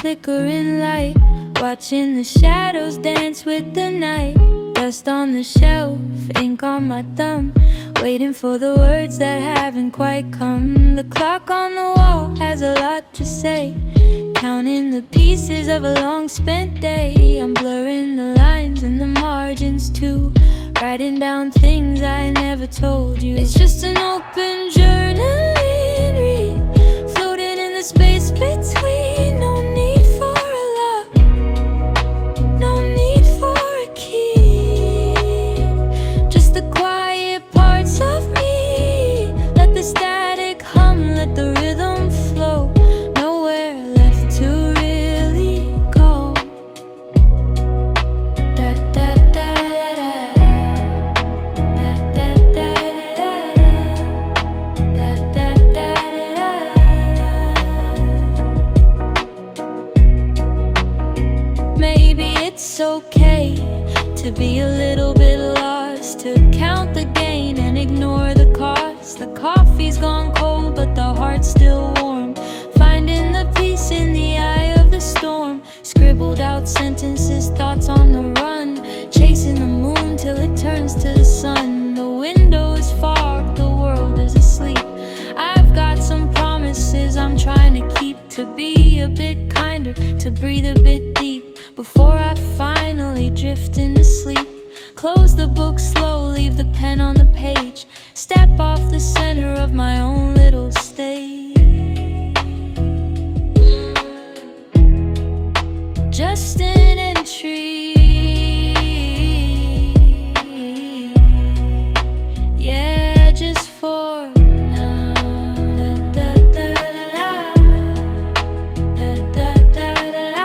flickering light, watching the shadows dance with the night. Dust on the shelf, ink on my thumb, waiting for the words that haven't quite come. The clock on the wall has a lot to say, counting the pieces of a long spent day. I'm blurring the lines and the margins too, writing down things I never told you. It's just an open journaling read, floating in the space between. No need for a lock, no need for a key, just the quiet parts of me. Let the static hum, let the rhythm flow. Nowhere left to really go. Da da da da da da da da da da da. Maybe it's okay to be a little bit lost, to count the gain and ignore the cost. The coffee's gone cold, but the heart's still warm, finding the peace in the eye of the storm. Scribbled out sentences, thoughts on the run, chasing the moon till it turns to the sun. The window is far, the world is asleep. I've got some promises I'm trying to keep, to be a bit kinder, to breathe a bit deep before I finally drift into sleep. Close the book slow, leave the pen on the page, step off the center of my own little stage. Just an entry, yeah, just for now. Da, da, da, da, da, da, da, da, da.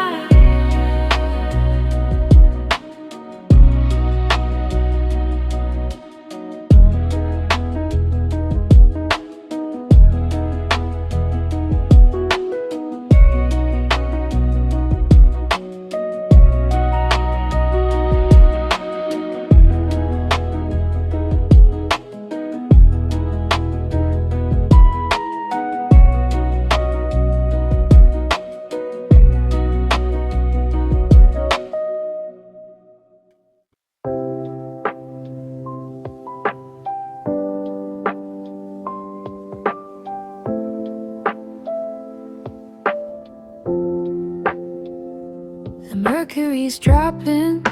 The mercury's dropping,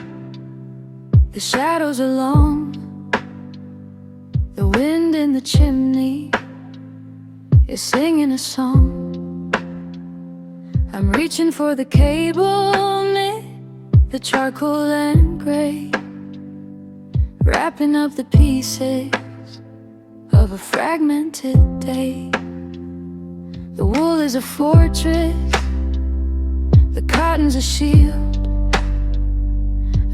the shadows are long, the wind in the chimney is singing a song. I'm reaching for the cable knit, the charcoal and gray, wrapping up the pieces of a fragmented day. The wool is a fortress, the cotton's a shield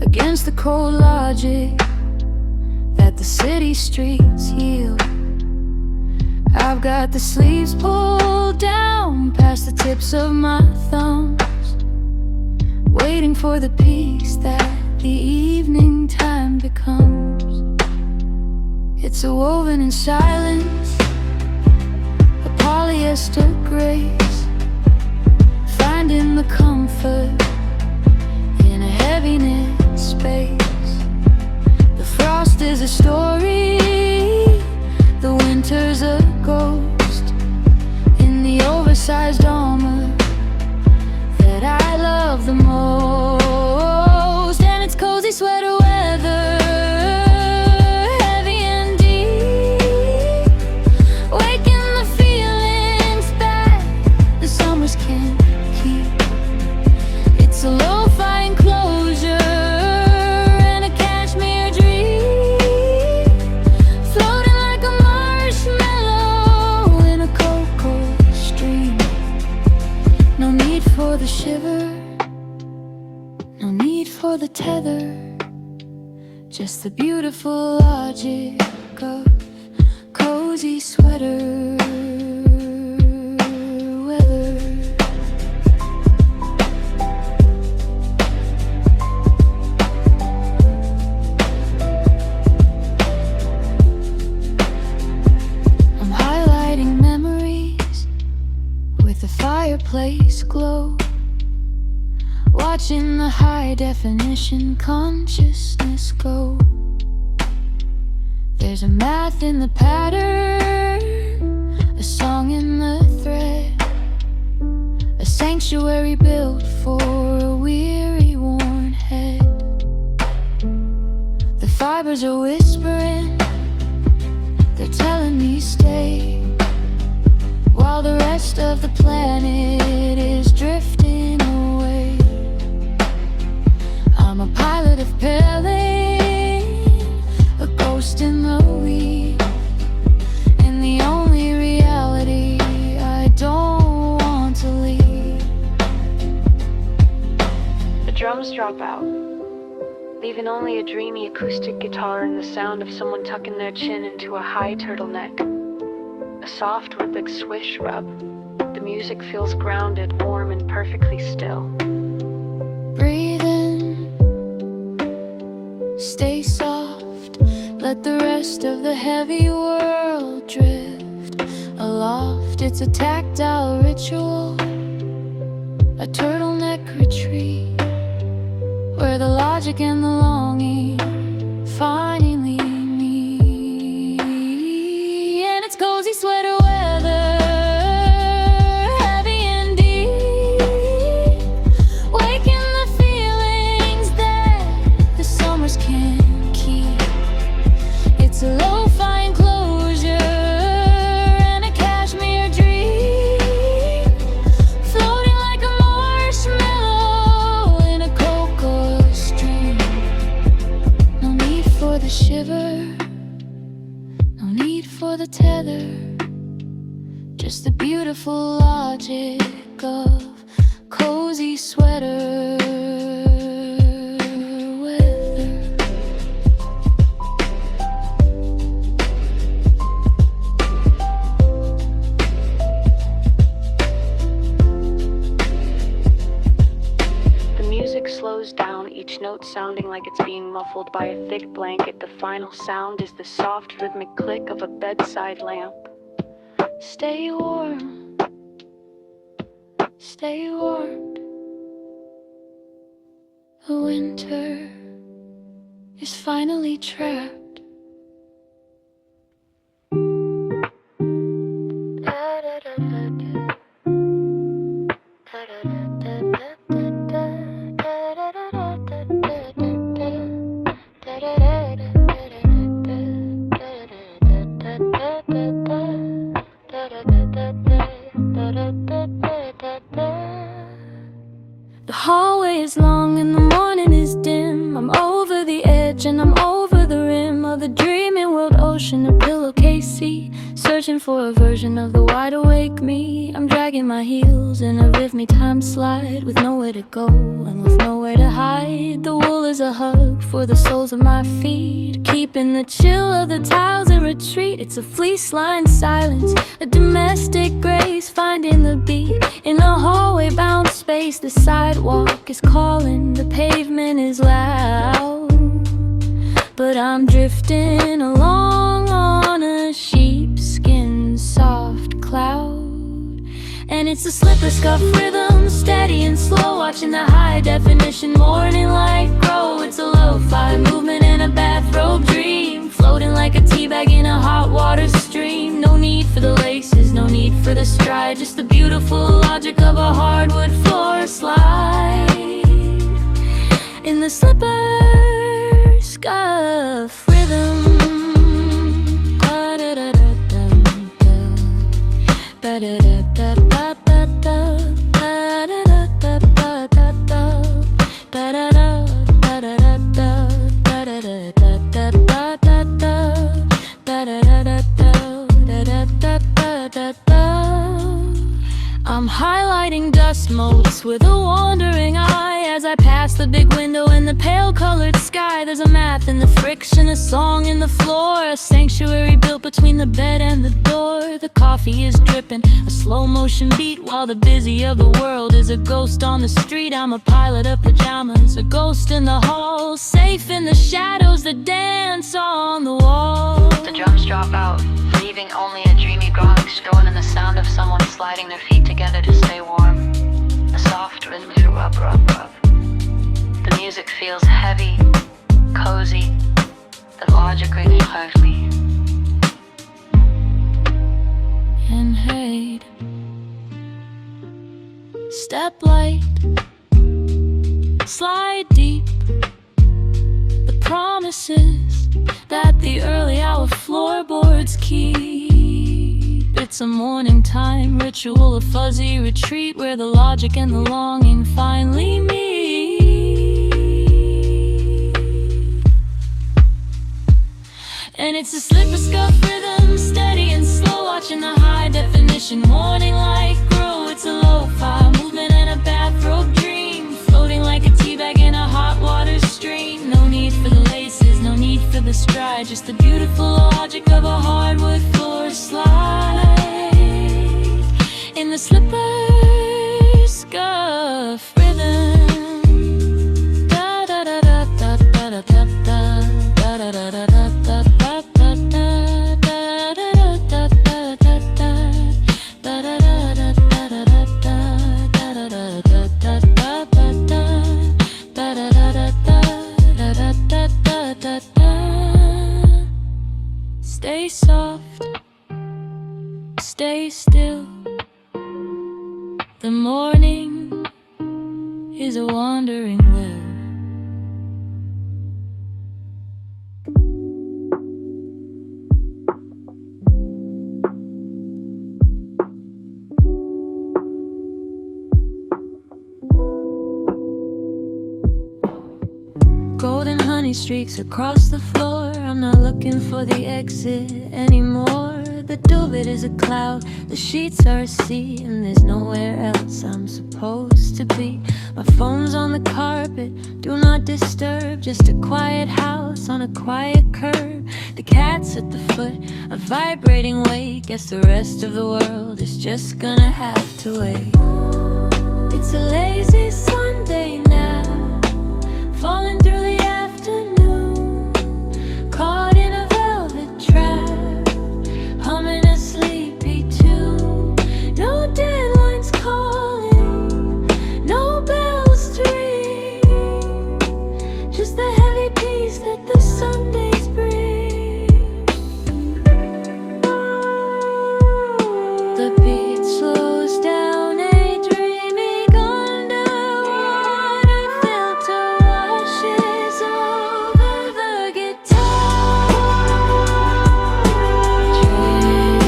against the cold logic that the city streets yield. I've got the sleeves pulled down past the tips of my thumbs, waiting for the peace that the evening time becomes. It's a woven in silence, a polyester grace, finding the comfort in a heavy knit space. The frost is a story, the winter's a ghost, in the oversized armor that I love the most. And it's cozy sweater weather, heavy and deep, waking the feelings back the summers can't keep. It's a lo-fi enclosure and a cashmere dream, floating like a marshmallow in a cocoa stream. No need for the shiver, no need for the tether, just the beautiful logic of cozy sweater weather. I'm highlighting memories with the fireplace glow, watching the high definition consciousness go. There's a math in the pattern, a song in the thread, a sanctuary built for a weary, worn head. The fibers are whispering, they're telling me stay, while the rest of the planet is drifting away. I'm a pilot of pailing, a ghost in the weed, and the only reality I don't want to leave. The drums drop out, leaving only a dreamy acoustic guitar and the sound of someone tucking their chin into a high turtleneck. A soft rhythmic swish rub. The music feels grounded, warm, and perfectly still. Breathe in, stay soft, let the rest of the heavy world drift aloft. It's a tactile ritual, a turtleneck retreat, where the logic and the longing finally meet. And it's cozy sweater weather, heavy and deep, waking the feelings that the summers can't keep. It's a lo-fi enclosure and a cashmere dream, floating like a marshmallow in a cocoa stream. No need for the shiver, no need for the tether, just the beautiful logic of cozy sweater weather. The music slows down, each note sounding like it's being muffled by a thick blanket. The final sound is the soft rhythmic click of a bedside lamp. Stay warm, stay warmed. The winter is finally trapped. The hallway is long and the morning is dim. I'm over the edge and I'm over the rim of the dreaming world ocean, a pillowcase sea, searching for a version of the wide awake me. I'm dragging my heels in a rhythmic time slide, with nowhere to go and with nowhere to hide. The wool is a hug for the soles of my feet, keeping the chill of the tiles in retreat. It's a fleece-lined silence, a domestic grace, finding the beat in a hallway bound space. The sidewalk is calling, the pavement is loud, but I'm drifting along on a sheepskin soft cloud. And it's a slipper scuff rhythm, steady and slow, watching the high definition morning light grow. It's a lo-fi movement and a bathrobe dream, floating like a teabag in a hot water stream. No need for the laces, no need for the stride, just the beautiful logic of a hardwood floor slide. In the slipper scuff rhythm, I'm highlighting dust motes with a wandering eye as I pass the big window in the pale colored sky. There's a math in the friction, a song in the floor, a sanctuary built between the bed and the door. The coffee is dripping, a slow motion beat, while the busy of the world is a ghost on the street. I'm a pilot of pajamas, a ghost in the hall, safe in the shadows that dance on the wall. The drums drop out, leaving only a dreamy gong strolling in the sound of someone sliding their feet together to stay warm. A soft rhythmic rub, rub, rub. feels heavy, cozy, illogically ugly. And hate. Step light, slide deep. The promises that the early hour floorboards keep. It's a morning time ritual, a fuzzy retreat where the logic and the longing finally meet. And it's a slipper scuff rhythm, steady and slow, watching the high definition morning light grow. It's a lo-fi movement and a bathrobe dream, floating like a teabag in a hot water stream. No need for the laces, no need for the stride, just the beautiful logic of a hardwood floor slide. In the slipper scuff rhythm. Da da da da da da da da da da da da da. Stay soft, stay still. The morning is a wandering will. Golden honey streaks across the floor. I'm not looking for the exit anymore. The duvet is a cloud, the sheets are a sea, and there's nowhere else I'm supposed to be. My phone's on the carpet, do not disturb. Just a quiet house on a quiet curb. The cat's at the foot, a vibrating weight. Guess the rest of the world is just gonna have to wait. It's a lazy Sunday now, falling through the afternoon, caught in a velvet trap, humming a sleepy tune. No deadlines calling, no bells to ring, just the heavy peace that the Sundays bring. The beat slows down, a dreamy underwater filter washes over the guitar, drifting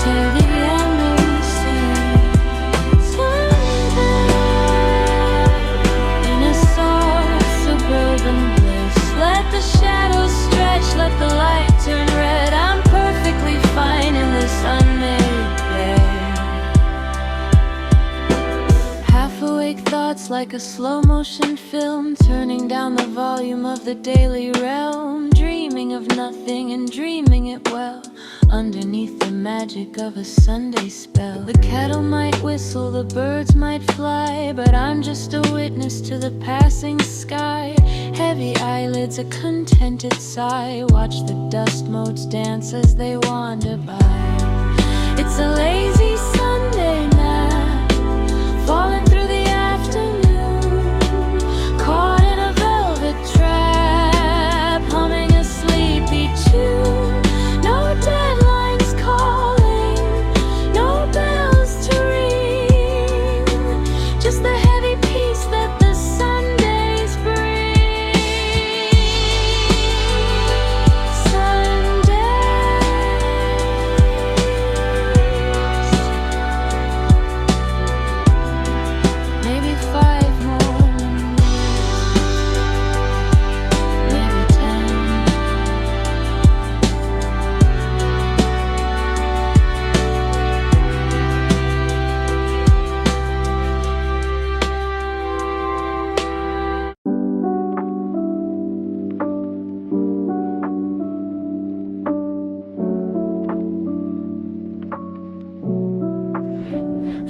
to the embassy. Sunday in a soft suburban bliss. Let the shadows stretch, let the light turn red. I'm perfectly fine in this unmade bed. Half awake thoughts like a slow motion film, turning down the volume of the daily realm, dreaming of nothing and dreaming it well, underneath the magic of a Sunday spell. The kettle might whistle, the birds might fly, but I'm just a witness to the passing sky. Heavy eyelids, a contented sigh, watch the dust motes dance as they wander by. It's a lazy Sunday night, falling through the afternoon, caught in a velvet trap, humming a sleepy tune. No deadlines calling, no bells to ring, just the heavy peace that the Sundays bring. Sundays, maybe 5 more years, maybe 10.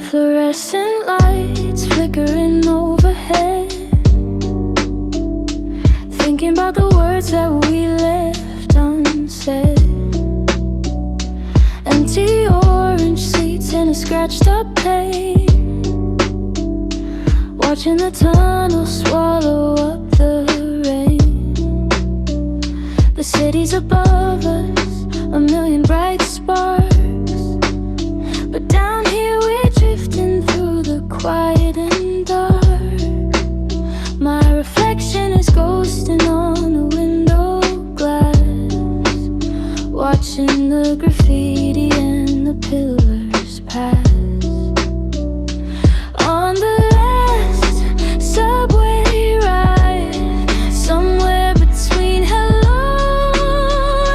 Fluorescent lights flickering overhead, thinking about the words that we left unsaid. Empty orange seats in a scratched up plane, watching the tunnel swallow up the rain. The city's above us, a million bright sparks, but down here we're drifting through the quiet and dark. My reflection is ghosting on the window glass, watching the graffiti and the pillars pass. On the last subway ride, somewhere between hello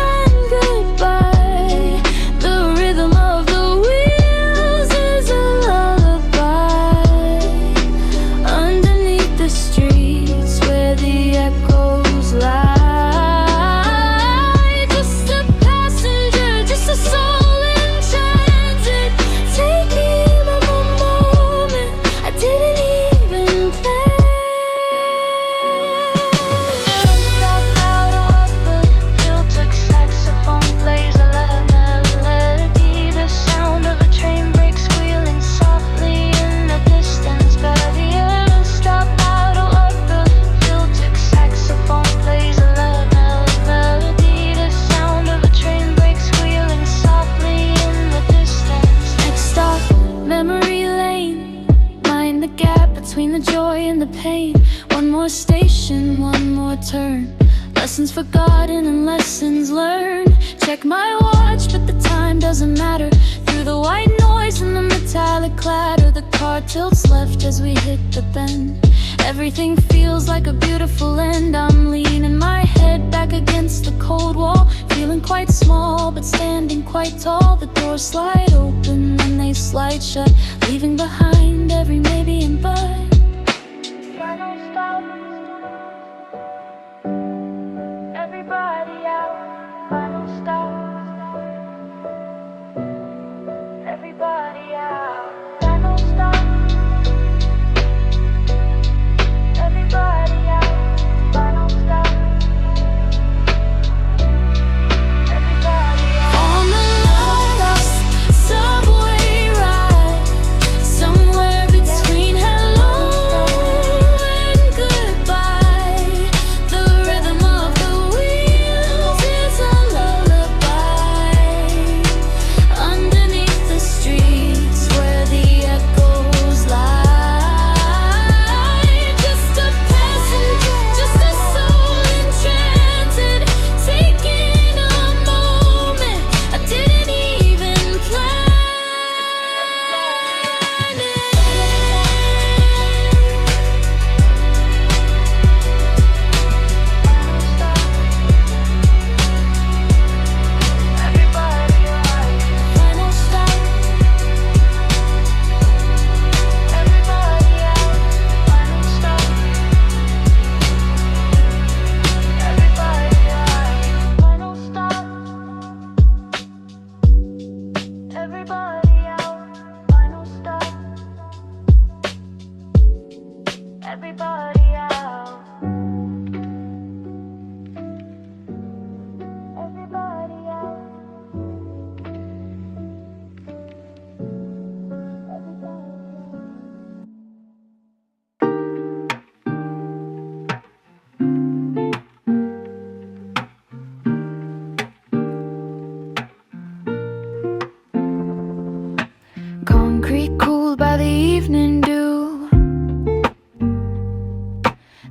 and goodbye, the rhythm of the wheels is a lullaby. Underneath the streets where the echoes lie, just a passenger, just a soul in transit, taking a moment I didn't even plan. Stop out of the filtered saxophone plays a melody, the sound of a train brake squealing softly in the distance. Barely ever stop out of the filtered saxophone plays a melody, the sound of a train brake squealing softly in the distance. Next stop, memory lane, mind the gap between the joy and the pain. One more station, one more turn, lessons forgotten and lessons learned. Check my watch, but the time doesn't matter. Through the white noise and the metallic clatter, the car tilts left as we hit the bend. Everything feels like a beautiful end. I'm leaning my head back against the cold wall, feeling quite small but standing quite tall. The doors slide open and they slide shut, leaving behind every maybe and but. Final stop, everybody out. Final stop, everybody out. Final stop, everybody out. Final stop, everybody out. On the last subway ride, somewhere between hello and goodbye, the rhythm of the wheels is a lullaby. Underneath the streets where the echoes lie, just a passenger, just a soul in transit, taking a moment I didn't even plan it. Everybody out. Final stop, everybody out. Final stop, everybody out. Final stop, everybody out. Final stop, everybody out. Everybody out. Concrete cooled by the evening dew,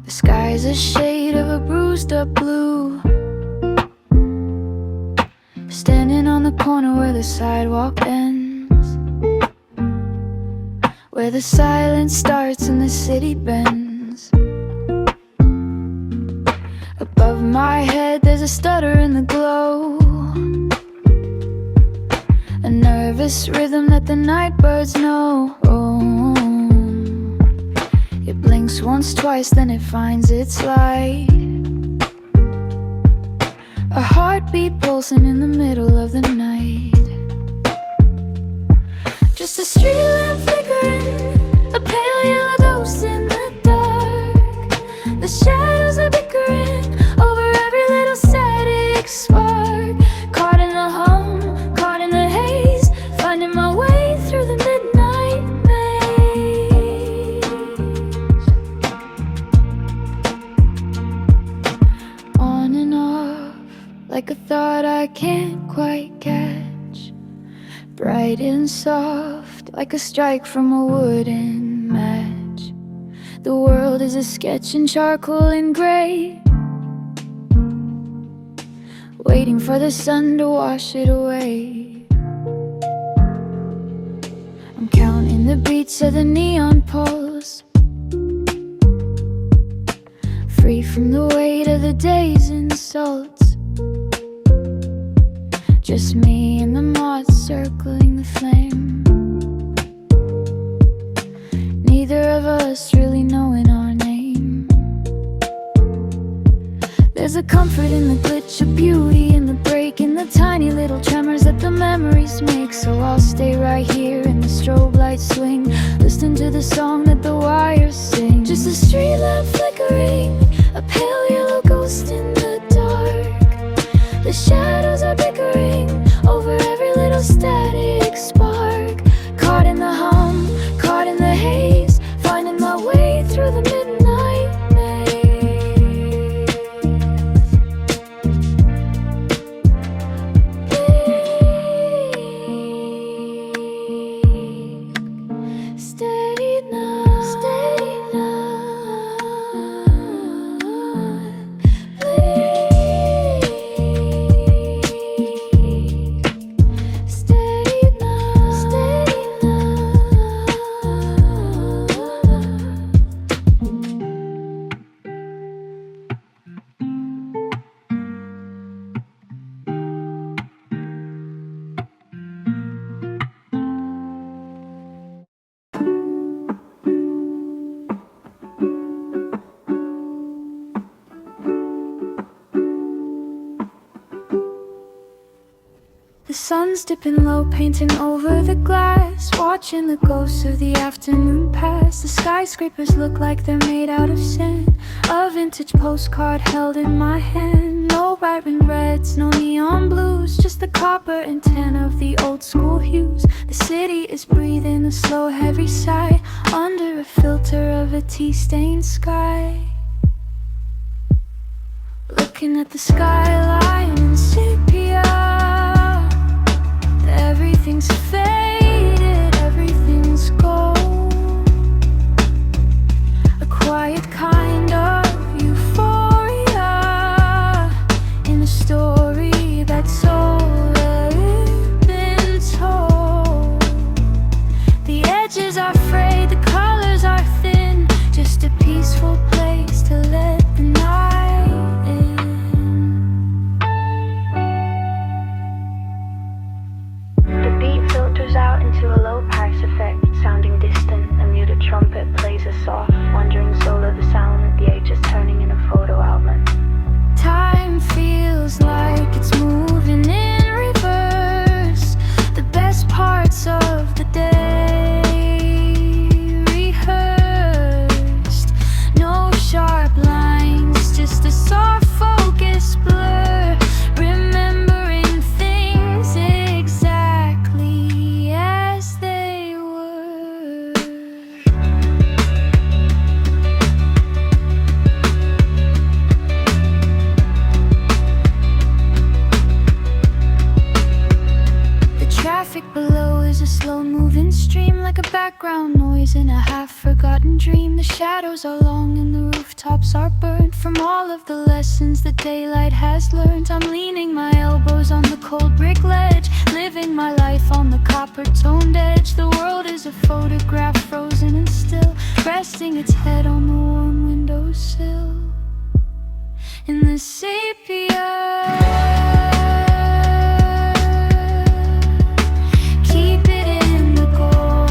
the sky's a shade of a bruised up blue. Standing on the corner where the sidewalk ends, where the silence starts and the city bends. Above my head there's a stutter in the glow, a nervous rhythm that the night birds know. It blinks once, twice, then it finds its light. A heartbeat pulsing in the middle of the night. Just a street lamp flickering, a pale yellow ghost in the dark. The shadows are bickering over every little static spark. Caught in the hum, caught in the haze, finding my way through the midnight maze. and soft, like a strike from a wooden match. The world is a sketch in charcoal and gray, waiting for the sun to wash it away. I'm counting the beats of the neon poles, free from the weight of the day's insults. Just me and the moths circling the flame, neither of us really knowing our name. There's a comfort in the glitch, a beauty in the break, in the tiny little tremors that the memories make. So I'll stay right here in the strobe light swing, listen to the song that the wires sing. Just a street lamp flickering, a pale yellow ghost in the dark. The shadows are bickering over every little static spark. Caught in the hum, caught in the haze, finding my way through the midnight maze. Steady now, steady now. Steady now, steady now. The sun's dipping low, painting over the glass, watching the ghosts of the afternoon pass. The skyscrapers look like they're made out of sand, a vintage postcard held in my hand. No vibrant reds, no neon blues, just the copper and tan of the old school hues. The city is breathing a slow heavy sigh under a filter of a tea-stained sky. Looking at the skyline in sepia, everything's faded, everything's gold. A quiet kind of euphoria in a story that's already been told. The edges are frayed, the colors are thin, just a peaceful place to let the night in. Out into a low pass effect, sounding distant. A muted trumpet plays a soft, wandering solo, the sound that the age is turning in a photo album. Time feels like it's moving in reverse, the best parts of the day rehearsed. No sharp lines, just a soft focus blur, remembering things exactly as they were. The traffic below is a slow-moving stream, like a background noise in a half-forgotten dream. The shadows are long and the rooftops are burnt from all of the lessons the daylight has learned. I'm leaning my elbows on the cold brick ledge, living my life on the copper-toned edge. The world is a photograph, frozen and still, resting its head on the warm windowsill. In the sepia, keep it in the gold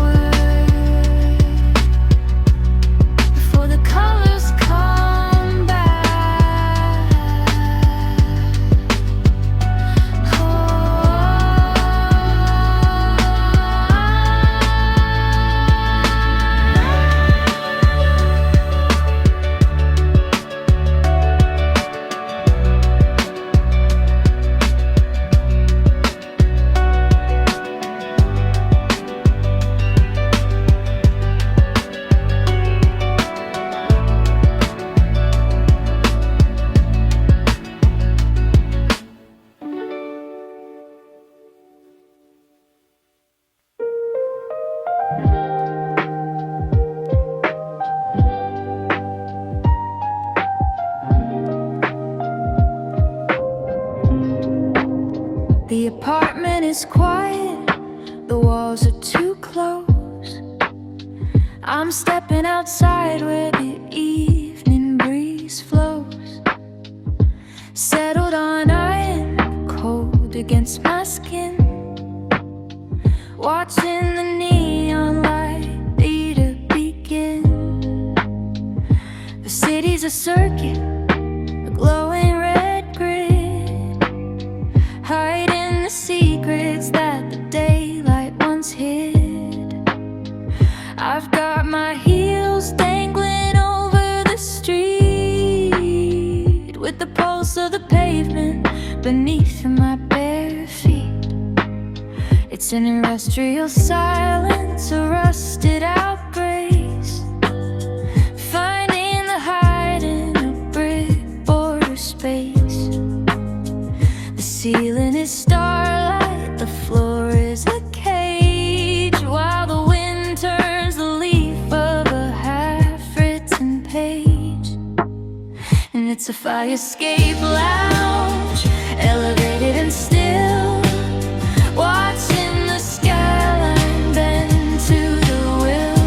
before the colors come back. is quiet, the walls are too close. I'm stepping outside where the evening breeze flows. Settled on iron, cold against my skin, watching the neon light beat a begin. The city's a circuit, a glowing red grid, hiding the secrets that the daylight once hid. I've got my heels dangling over the street, with the pulse of the pavement beneath my bare feet. It's an industrial silence, a rusted out grace, finding the hide in a brick border space. The ceiling is starlight, the floor is a cage, while the wind turns the leaf of a half-written page. And it's a fire escape lounge, elevated and still, watching the skyline bend to the will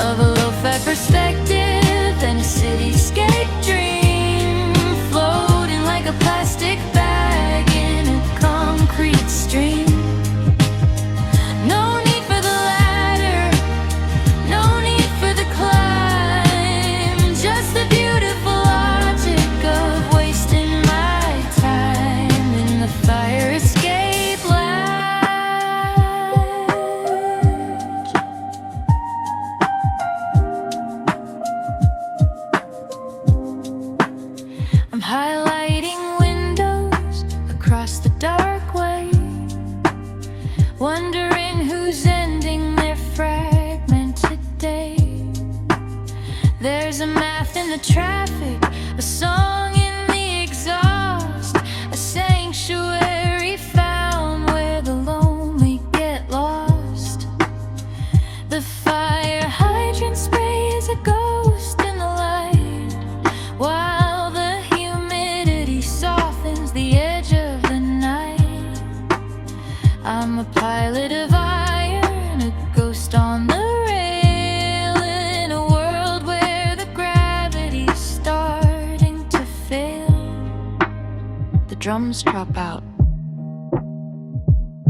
of a low-fi perspective and a cityscape dream, floating like a plastic bag in a concrete stream. No need for the ladder, no need for the climb, just the beautiful logic of wasting my time in the fire escape lounge. I'm highlighting windows across the dark way, wondering who's ending their fragmented day. There's a math in the traffic, a song in the exhaust, a sanctuary found where the lonely get lost. The fire hydrant spray is a ghost in the light, while the humidity softens the edge of the night. I'm a pilot of iron, a ghost on the rail, in a world where the gravity's starting to fail. The drums drop out,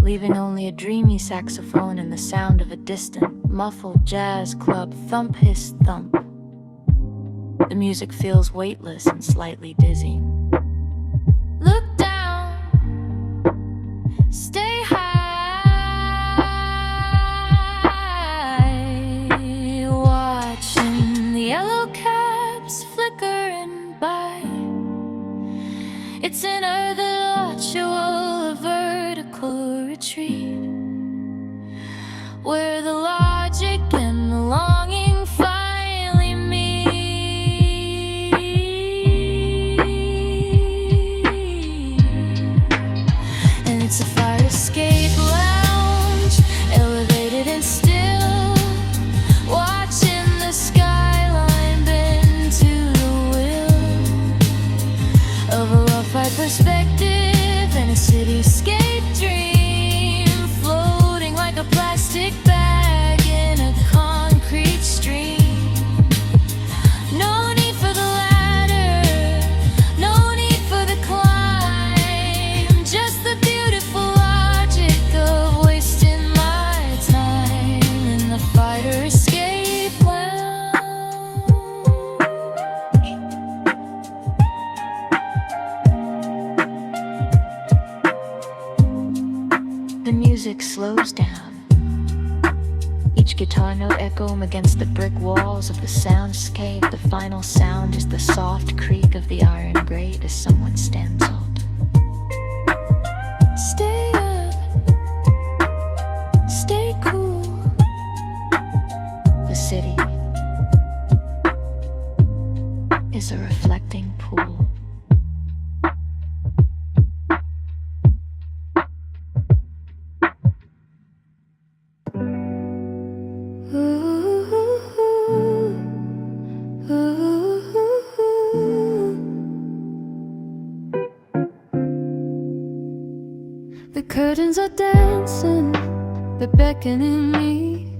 leaving only a dreamy saxophone and the sound of a distant, muffled jazz club thump hiss thump. The music feels weightless and slightly dizzy. Look down, stay high, watching the yellow caps flickering by. It's another ritual, a vertical retreat, where the logic and the longing finally meet. And it's a fire escape lounge, elevated and still, watching the skyline bend to the will of a lo-fi perspective and a cityscape dream, floating like a plastic bag in a concrete stream. No need for the ladder, no need for the climb, just the beautiful logic of wasting my time in the fighter escape lounge. The music slows down, each guitar note echoing against the brick walls of the soundscape. The final sound is the soft creak of the iron grate as someone stands up. Stay up, stay cool. The city is a reflecting pool. curtains are dancing, they're beckoning me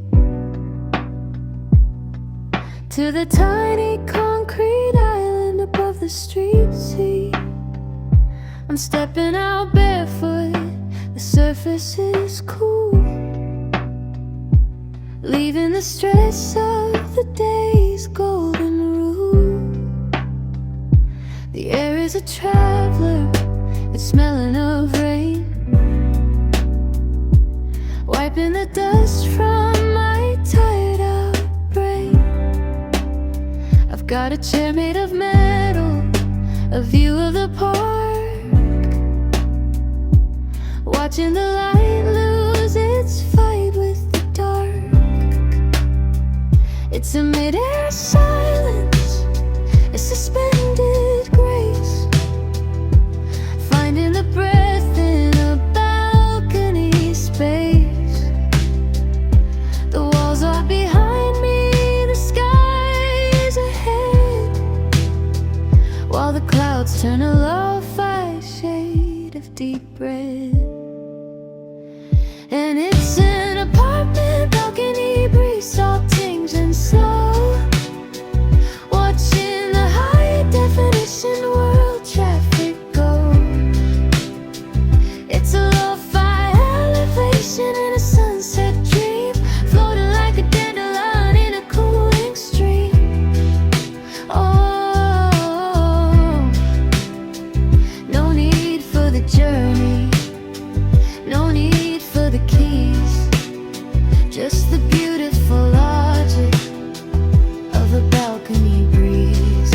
to the tiny concrete island above the street sea. I'm stepping out barefoot, the surface is cool, leaving the stress of the day's golden rule. The air is a traveler, it's smelling of rain, wiping the dust from my tired out brain. I've got a chair made of metal, a view of the park, watching the light lose its fight with the dark. It's a mid-air silence, a suspended grace, finding the breath in a balcony space. The walls are behind me, the sky is ahead, while the clouds turn a lo-fi shade of deep red. And it's an apartment balcony breeze, soft tinged and slow, watching the high definition world traffic go. It's a lo-fi elevation in a sunset dream, floating like a dandelion in a cooling stream. Oh, no need for the journey, no need for the keys, just the beautiful logic of a balcony breeze.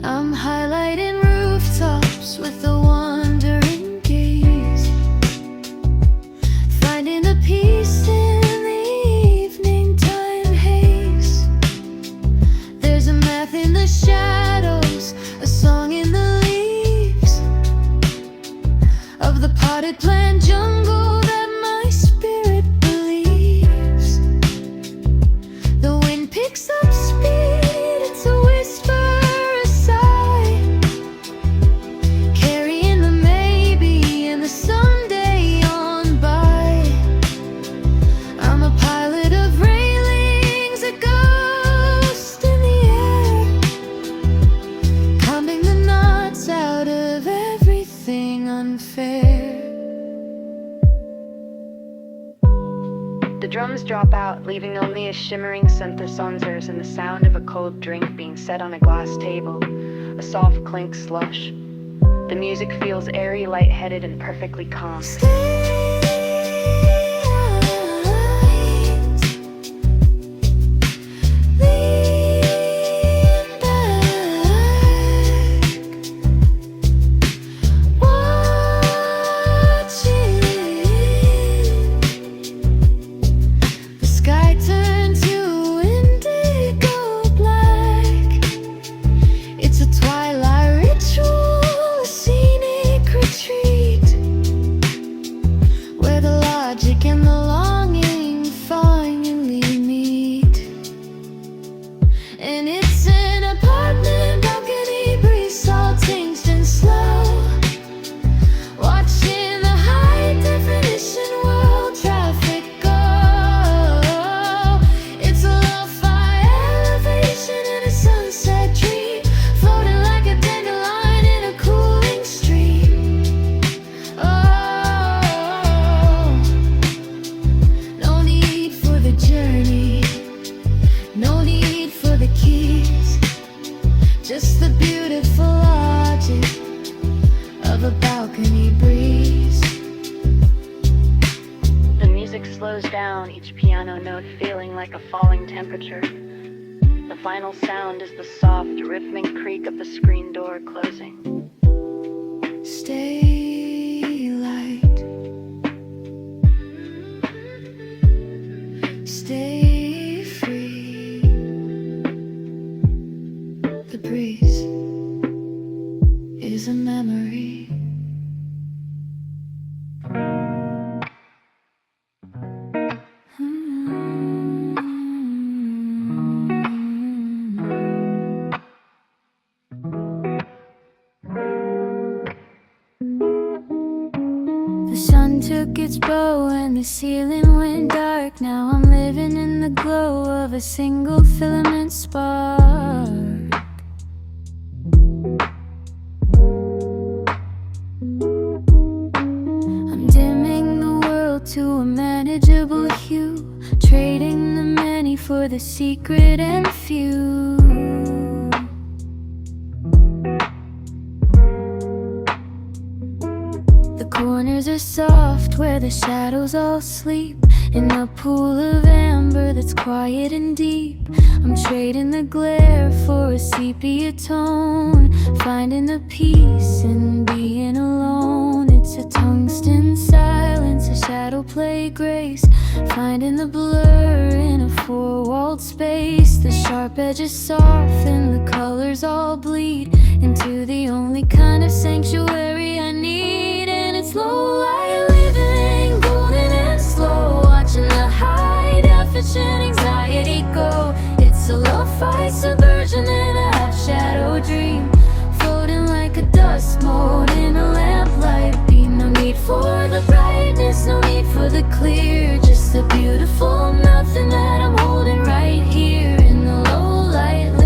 I'm highlighting rooftops with a wandering gaze, finding the peace in the evening time haze. There's a math in the shadows, a song in the leaves of the potted plant jungle that my spirit believes. The wind picks up speed, it's a whisper, a sigh, carrying the maybe and the someday on by. I'm a pilot of railings, a ghost in the air, counting the knots out of everything unfair. The drums drop out, leaving only a shimmering synthesizers and the sound of a cold drink being set on a glass table, a soft clink slush. The music feels airy, lightheaded, and perfectly calm. And the longing finally meet. And it's an apartment balcony breeze, salt tinged and slow, watching the high definition world traffic go. It's a lo-fi elevation in a sunset dream, floating like a dandelion in a cooling stream. No need for the journey, no need for the keys, just the beautiful logic of a balcony breeze. The music slows down, each piano note feeling like a falling temperature. The final sound is the soft, rhythmic creak of the screen door closing. Stay light, stay free. The breeze is a memory. sun took its bow and the ceiling went dark. Now I'm living in the glow of a single filament spark. I'm dimming the world to a manageable hue, trading the many for the secret and few. Corners are soft where the shadows all sleep, in a pool of amber that's quiet and deep. I'm trading the glare for a sepia tone, finding the peace in being alone. It's a tungsten silence, a shadow play grace, finding the blur in a four-walled space. The sharp edges soften, the colors all bleed into the only kind of sanctuary I need. It's low light living, golden and slow, watching the high definition anxiety go. It's a lo-fi subversion and a half shadow dream, floating like a dust mote in a lamplight beam. No need for the brightness, no need for the clear, just the beautiful nothing that I'm holding right here in the low light living.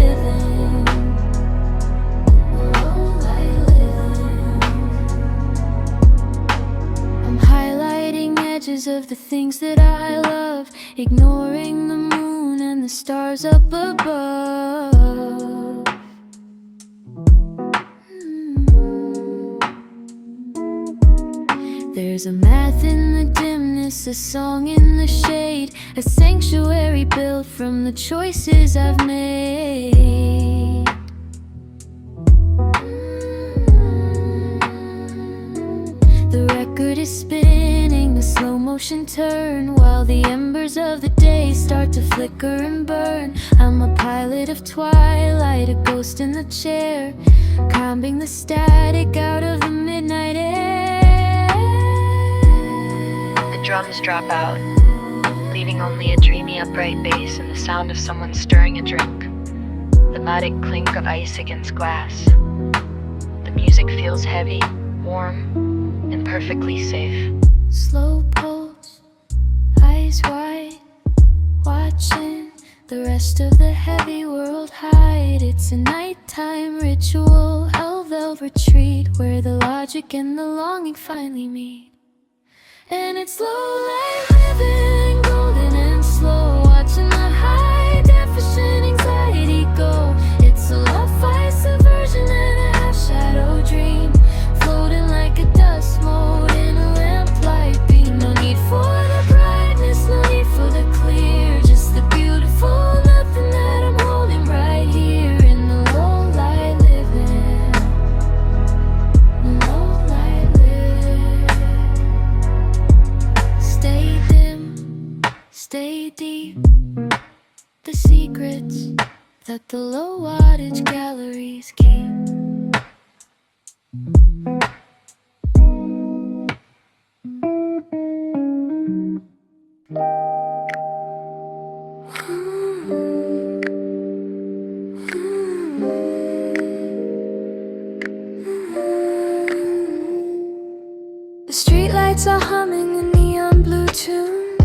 Of the things that I love, ignoring the moon and the stars up above. There's a math in the dimness, a song in the shade, a sanctuary built from the choices I've made. The record is spinning, the slow motion turn, while the embers of the day start to flicker and burn. I'm a pilot of twilight, a ghost in the chair, combing the static out of the midnight air. The drums drop out, leaving only a dreamy upright bass and the sound of someone stirring a drink. The melodic clink of ice against glass. The music feels heavy, warm, and perfectly safe. Slow pulse, eyes wide, watching the rest of the heavy world hide. It's a nighttime ritual, hell-veiled retreat, where the logic and the longing finally meet. And it's low light living, golden and slow, watching the high definition anxiety go. It's a lo-fi subversion and a half shadow dream, floating like a dust mote in a lamplight beam. No need for the brightness, no need for the clear, just the beautiful nothing that I'm holding right here in the low light living. The low light living. Stay dim, stay deep, the secrets that the low wattage galleries keep. The streetlights are humming a neon blue tune,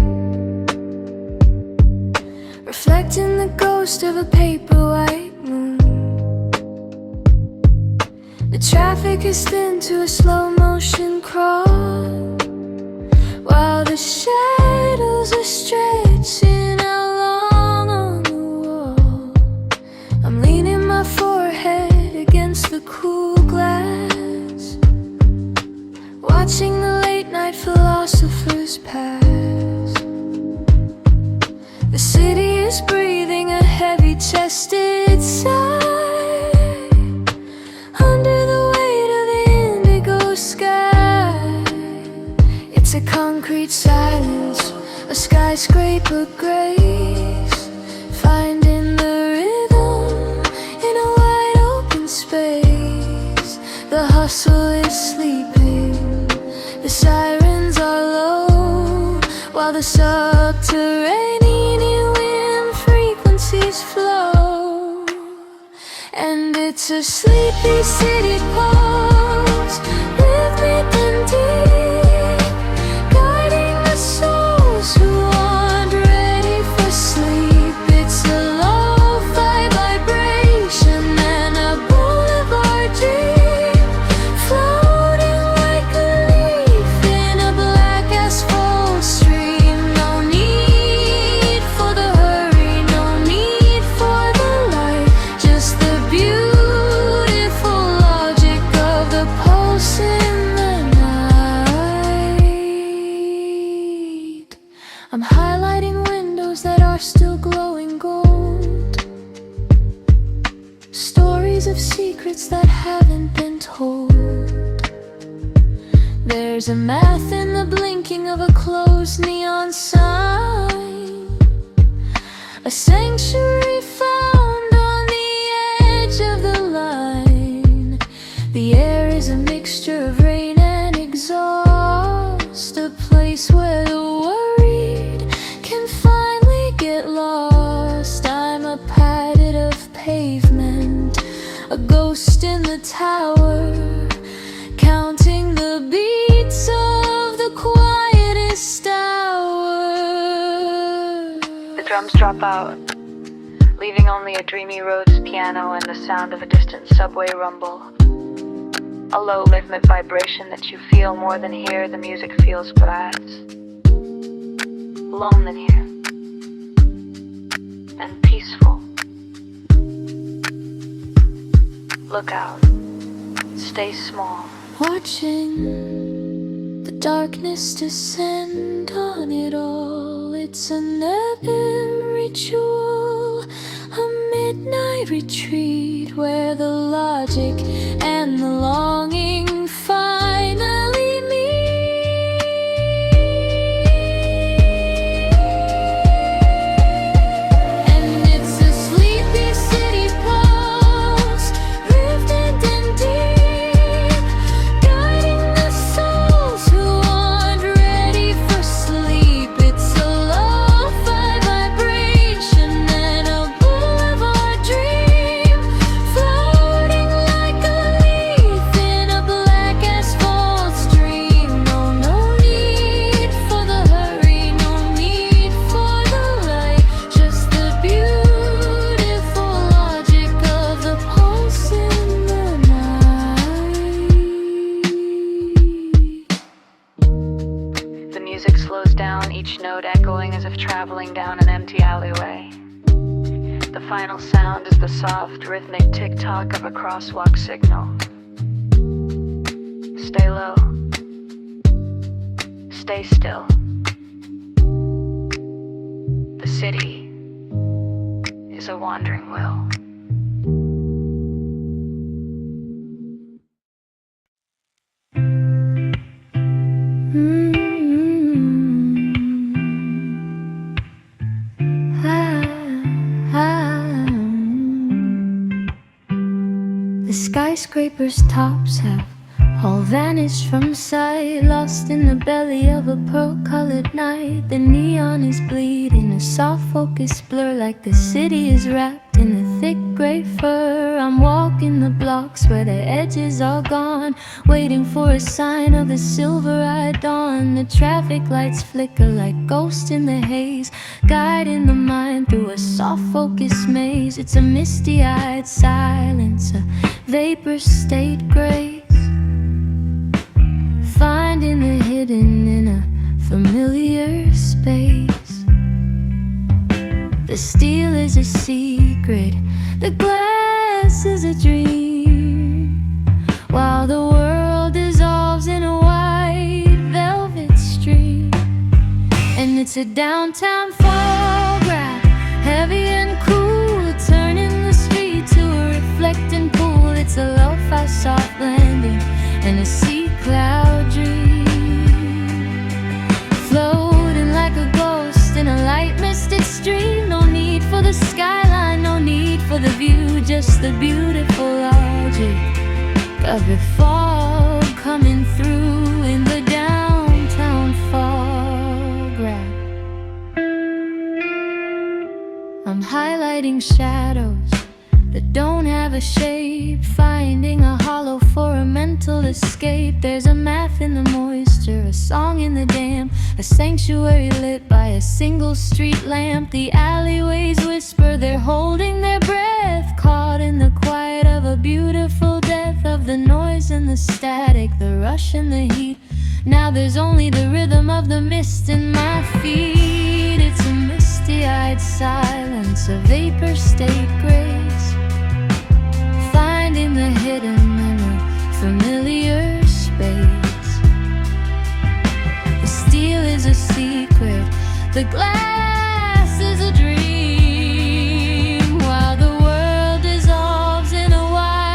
reflecting the ghost of a paper white moon. The traffic is thin to a slow motion crawl, while the shadows are stretching out long on the wall. I'm leaning my forehead against the cool glass, watching the late night philosophers pass. The city is breathing a heavy-chested sigh under the weight of the indigo sky. It's a concrete silence, a skyscraper grace, finding the rhythm in a wide open space. The hustle is sleeping, the sirens are low, while the subterranean wind frequencies flow. And it's a sleepy city pulse, rhythmic and deep, stories of secrets that haven't been told. There's a math in the blinking of a closed neon sign, a sanctuary found on the edge of the line. The air is a mixture of rain and exhaust, a place where the worried can finally get lost. I'm a patted of pavement, a ghost in the tower, counting the beats of the quietest hour. The drums drop out, leaving only a dreamy Rhodes piano and the sound of a distant subway rumble. A low rhythmic vibration that you feel more than hear. The music feels brass, lonely here, and peaceful. Look out, stay small. Watching the darkness descend on it all. It's an epic ritual, a midnight retreat where the logic and the longing finally meet. And it's a sleepy city pulse, rifted and deep, guiding the souls who aren't ready for sleep. It's a lo-fi vibration and a boulevard dream, floating like a leaf in a black asphalt stream. No need for the hurry, no need for the light, just the beautiful logic of the pulse in the night. The music slows down, each note echoing as if traveling down an empty alleyway. The final sound is the soft, rhythmic tick-tock of a crosswalk signal. Stay low. Stay still. The city is a wandering will. The skyscraper's tops have all vanished from sight, lost in the belly of a pearl-colored night. The neon is bleeding, a soft focus blur, like the city is wrapped in a thick gray fur. I'm walking the blocks where the edges are gone, waiting for a sign of the silver-eyed dawn. The traffic lights flicker like ghosts in the haze, guiding the mind through a soft focus maze. It's a misty-eyed silence, a vapor state grace, finding the hidden in a familiar space. The steel is a secret, the glass is a dream, while the world dissolves in a white velvet stream. And it's a downtown fog wrap, heavy and cool, turning the street to a reflecting pool. It's a lo-fi soft landing and a sea cloud dream, floating like a ghost in a light misted stream. No need for the skyline, no need for the view, just the beautiful logic of it fall coming through in the downtown fog wrap. I'm highlighting shadows that don't have a shape, finding a hollow for a mental escape. There's a math in the moisture, a song in the damp, a sanctuary lit by a single street lamp. The alleyways whisper, they're holding their breath, caught in the quiet of a beautiful death, of the noise and the static, the rush and the heat. Now there's only the rhythm of the mist in my feet. It's a misty-eyed silence, a vapor state grace, finding the hidden in a familiar space. The steel is a secret, the glass is a dream, while the world dissolves in a wide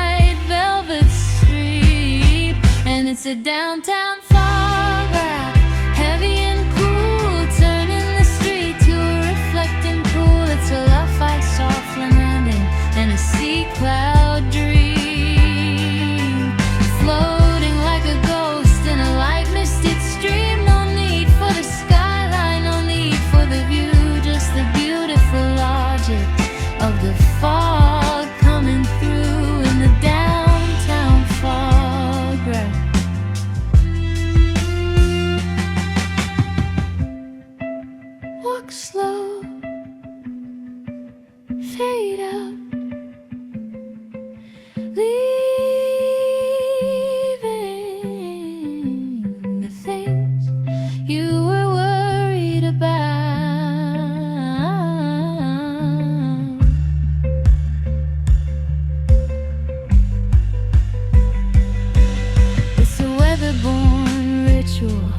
fade out, leaving the things you were worried about. It's a weather-born ritual,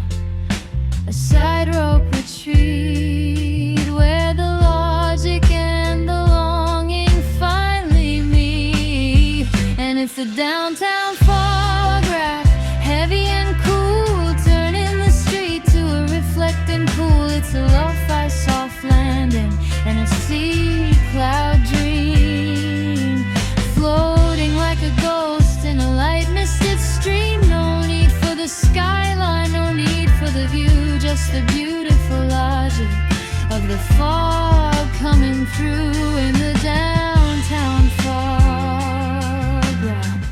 a side rope retreat where the logic and the longing finally meet. And it's a downtown fog wrap, heavy and cool, turning the street to a reflecting pool. It's a lo-fi soft landing and a sea cloud dream, floating like a ghost in a light misted stream. No need for the skyline, no need for the view, just the beautiful logic of the fog coming through in the downtown fog wrap.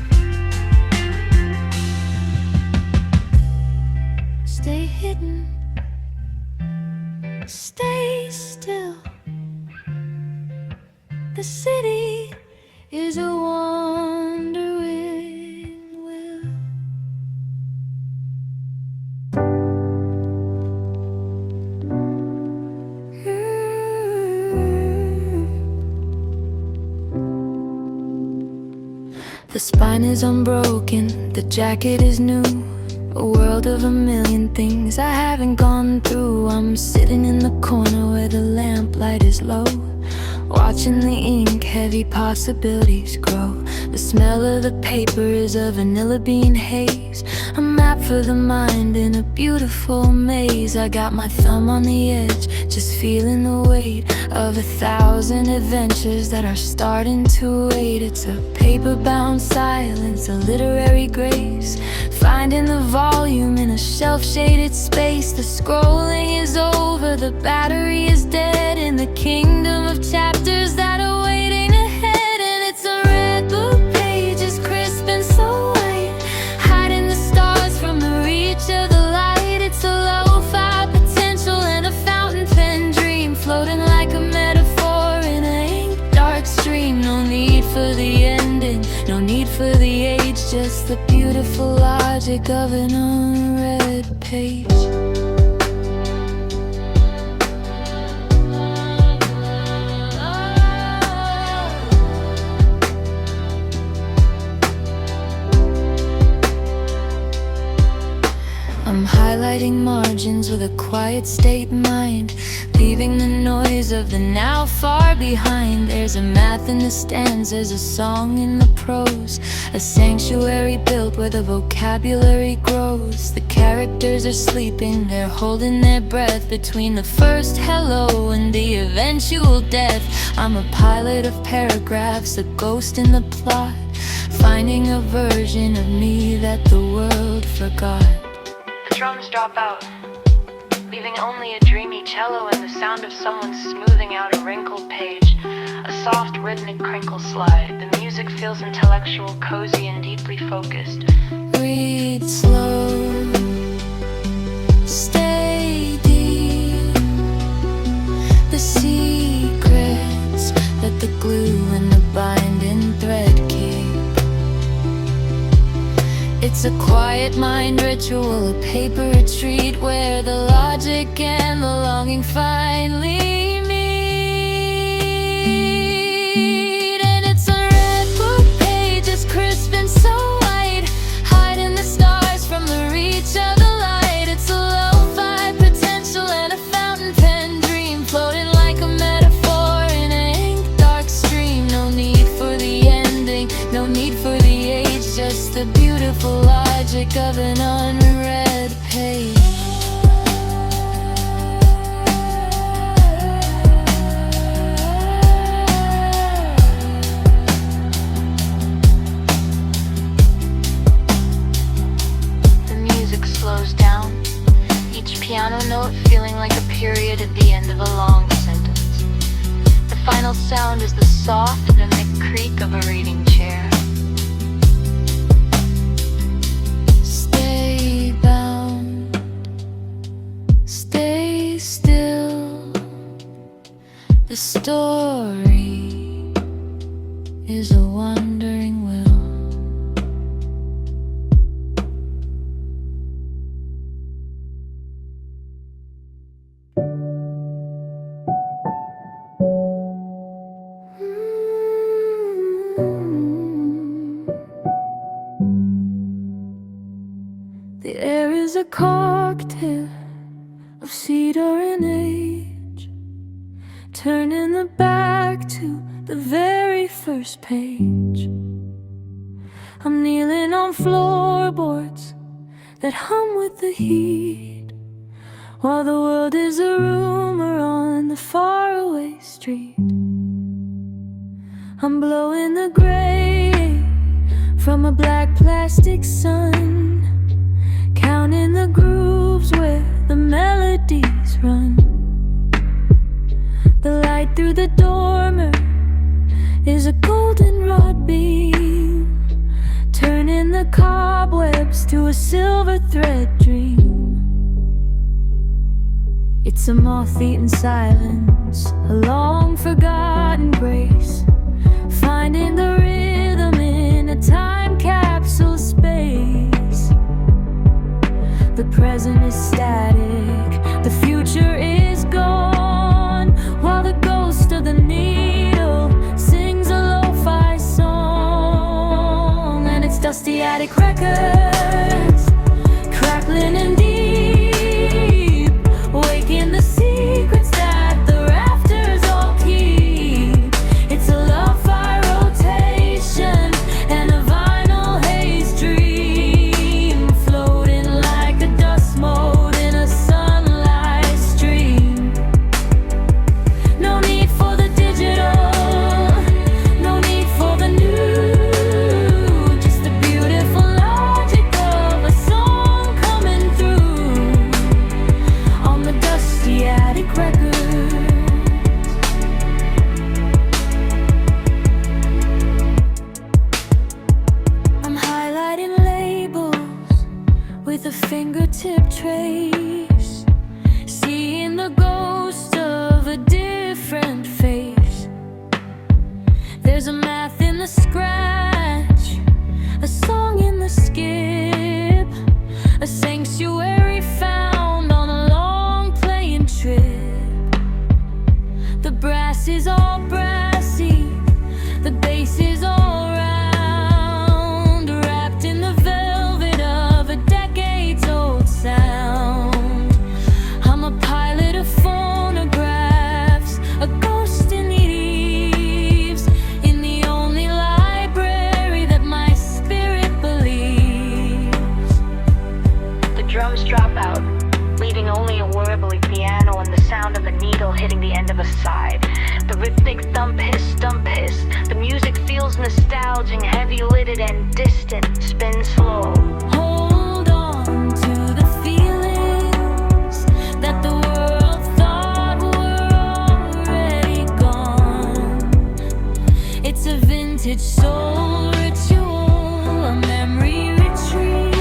Stay hidden, stay still. The city is a wonder with will. The spine is unbroken, the jacket is new. A world of a million things I haven't gone through. I'm sitting in the corner where the lamplight is low, watching the ink, heavy possibilities grow. The smell of the paper is a vanilla bean haze, a map for the mind in a beautiful maze. I got my thumb on the edge, just feeling the weight of 1,000 adventures that are starting to wait. It's a paper-bound silence, a literary grace, finding the volume in a shelf-shaded space. The scrolling is over, the battery is dead in the kingdom of chapters that are waiting ahead. And it's a red book, pages crisp and so white, hiding the stars from the reach of the light. It's a lo-fi potential and a fountain pen dream, floating like a metaphor in an ink dark stream. No need for the ending, no need for the age, just the beautiful logic of an unread page. I'm highlighting margins with a quiet state mind, leaving the noise of the now far behind. There's a math in the stanzas, a song in the prose, a sanctuary built where the vocabulary grows. The characters are sleeping, they're holding their breath between the first hello and the eventual death. I'm a pilot of paragraphs, a ghost in the plot, finding a version of me that the world forgot. The drums drop out, leaving only a dreamy cello and the sound of someone smoothing out a wrinkled page. A soft rhythmic crinkle slide. The music feels intellectual, cozy, and deeply focused. Read slow, stay deep. The secrets that the glue and the binding thread keep. It's a quiet mind ritual, a paper retreat where the logic and the longing finally meet. And it's a red book, pages crisp and so white, hiding the stars from the reach of the light. It's a lo-fi potential and a fountain pen dream, floating like a metaphor in an ink dark stream. No need for the ending, no need for the age, just the beautiful logic of an unread page. The music slows down, each piano note feeling like a period at the end of a long sentence. The final sound is the soft rhythmic creak of a reading chair. Stay bound, stay still. The story is a wandering will. The air is a cocktail of cedar and age, turning the back to the very first page. I'm kneeling on floorboards that hum with the heat, while the world is a rumor on the faraway street. I'm blowing the gray from a black plastic sun, counting the grooves where the melodies run. The light through the dormer is a goldenrod beam, turning the cobwebs to a silver thread dream. It's a moth-eaten silence, a long-forgotten grace, finding the rhythm in a time capsule space. The present is static, the future is gone, while the ghost of the needle sings a lo-fi song. And it's dusty attic records, crackling and deep, waking the secrets that the rafters all keep. It's a lo-fi rotation and a vinyl haze dream, floating like a dust mote in a sunlight stream. No need for the digital, no need for the new, just the beautiful logic of a song coming through on the dusty attic records. I'm highlighting labels with a fingertip trace, seeing the ghost of a different face. There's a math in the scratch, a song in the skip, a sanctuary found on a long playing trip. The brass is all brassy, the bass is all round, wrapped in the velvet of a decades-old sound. I'm a pilot of phonographs, a ghost in the eaves, in the only library that my spirit believes. The drums drop out, leaving only a warbly piano and the sound of a needle hitting the end of a side. The rhythmic thump hiss, the music feels nostalgic, heavy-lidded and distant, spin slow. Hold on to the feelings that the world thought were already gone. It's a vintage soul ritual, a memory retreat,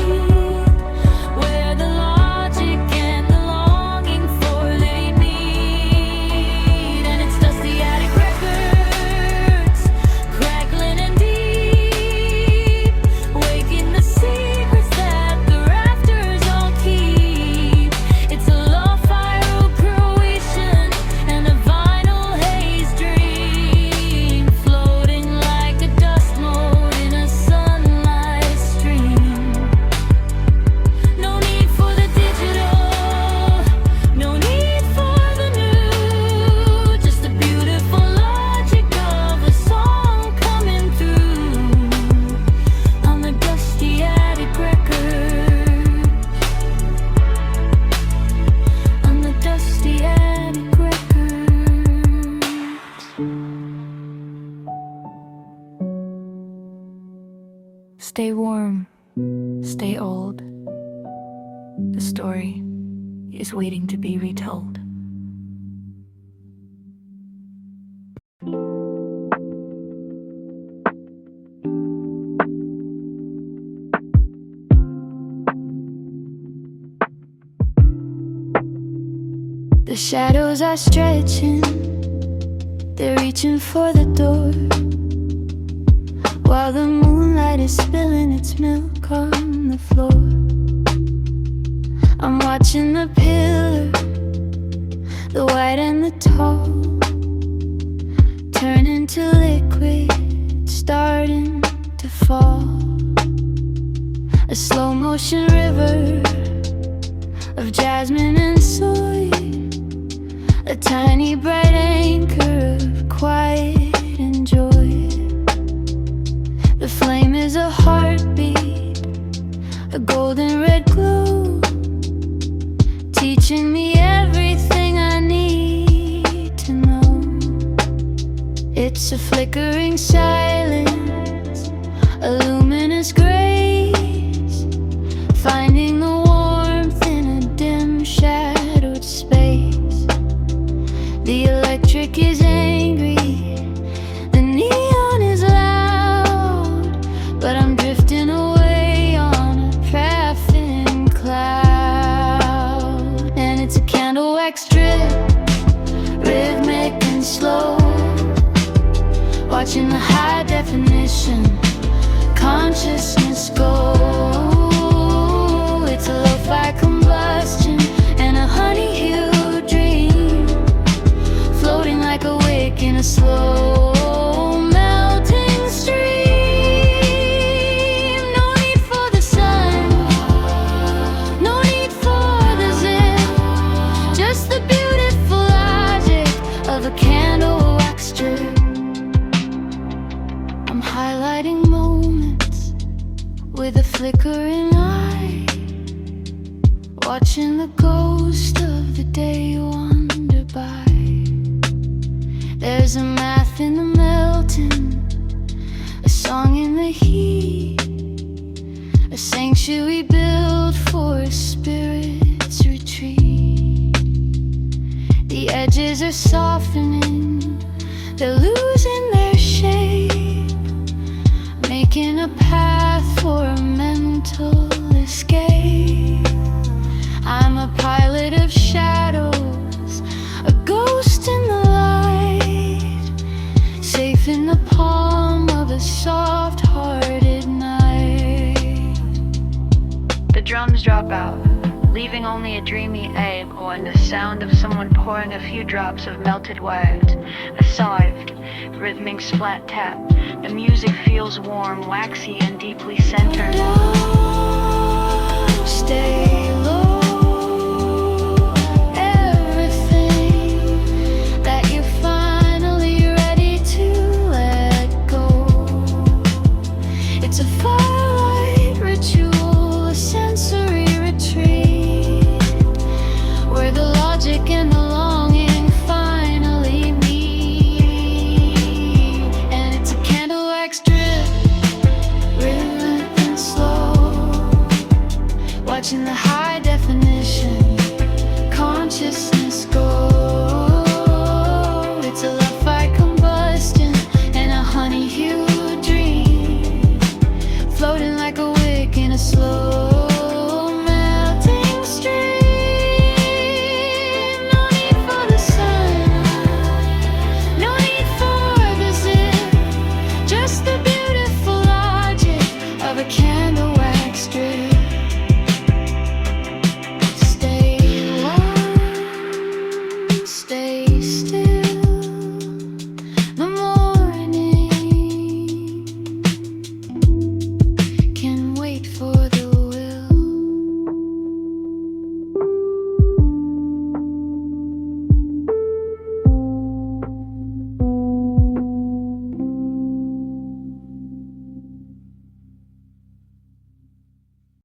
where the logic and the longing for they meet. And it's dusty attic records, crackling and deep, waking the secrets that the rafters all keep. It's a lo-fi Croatian and a vinyl haze dream, floating like a dust mote in a sunlight stream. No need for the digital, no need for the new, just the beautiful logic of a song coming through on the dusty attic records, on the dusty attic records. Stay warm, stay old. The story is waiting to be retold. The shadows are stretching, they're reaching for the door. is spilling its milk on the floor. I'm watching the pillar, the white and the tall, turn into liquid, starting to fall. A slow motion river of jasmine and soy, a tiny bright anchor of quiet and joy. The flame is a heartbeat, a golden red glow, teaching me everything I need to know. It's a flickering silence, a luminous grace, finding the warmth in a dim shadowed space. The electric is angry, the neon is loud, but I'm drifting away on a paraffin cloud. And it's a candle wax drip, rhythmic and slow, watching the high definition consciousness go. It's a lo-fi combustion and a honey-hued dream, floating like a wick in a slow melting stream. No need for the sun, no need for the zip, just the beautiful logic of a candle wax strip. I'm highlighting moments with a flickering eye, watching the ghost of the day wander by. There's a math in the melting, a song in the heat, a sanctuary built for a spirit's retreat. The edges are softening, they're losing their shape, making a path for a mental escape. I'm a pilot of shadows, a ghost in the light, safe in the palm of a soft-hearted night. The drums drop out, leaving only a dreamy echo and the sound of someone pouring a few drops of melted wax. A soft, rhythmic splat tap. The music feels warm, waxy, and deeply centered. Stay low, everything that you're finally ready to let go. It's a firelight ritual, a sensory retreat, where the logic and the longing finally meet. And it's a candle wax drip, rhythmic and slow, watching the